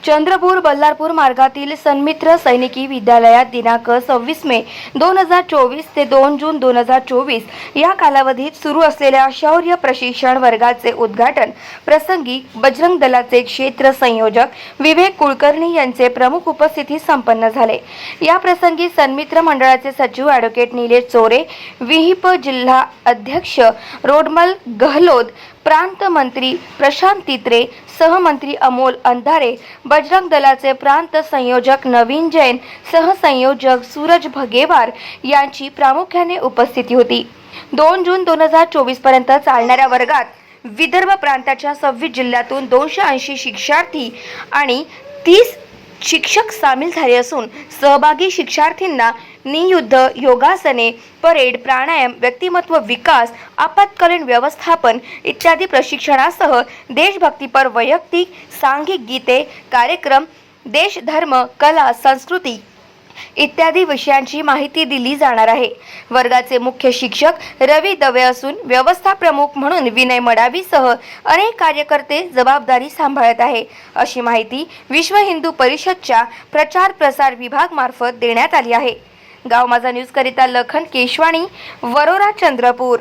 चंद्रपूर बल्लारपूर मार्गातील सन्मित्र सैनिकी विद्यालयात दिनांक 26 मे 2024 ते 2 जून 2024 या कालावधीत सुरू असलेल्या शौर्य प्रशिक्षण वर्गाचे उद्घाटन प्रसंगी बजरंग दलाचे क्षेत्र संयोजक विवेक कुलकर्णी यांचे प्रमुख उपस्थितीत संपन्न झाले। या प्रसंगी सन्मित्र मंडळाचे सचिव ॲडव्होकेट निलेश चोरे, विहिप जिल्हा अध्यक्ष रोडमल गहलोत, प्रांत मंत्री प्रशांत तित्रे, सहमंत्री अमोल अंधारे, बजरंग दलाचे प्रांत संयोजक नवीन जैन, सहसंयोजक सूरज भगेवार यांची प्रामुख्याने उपस्थिती होती। 2 जून 2024 पर्यंत चालणाऱ्या वर्गात विदर्भ प्रांताच्या 26 जिल्ह्यातून 280 शिक्षार्थी आणि 30 शिक्षक सामील झाले असून सहभागी शिक्षार्थींना नियुद्ध, योगासने, परेड, प्राणायाम, व्यक्तिमत्व विकास, आपत्कालीन व्यवस्थापन इत्यादी प्रशिक्षणासह देशभक्तीपर वैयक्तिक, सांघिक गीते, कार्यक्रम, देश, धर्म, कला, संस्कृती इत्यादी विषयांची माहिती दिली जाणार आहे। वर्गाचे मुख्य शिक्षक रवी दवे असून व्यवस्था प्रमुख म्हणून विनय मडावीसह अनेक कार्यकर्ते जबाबदारी सांभाळत आहे, अशी माहिती विश्व हिंदू परिषदच्या प्रचार प्रसार विभाग मार्फत देण्यात आली आहे। गाव माझा न्यूज करिता लखन केशवाणी, वरोरा, चंद्रपूर।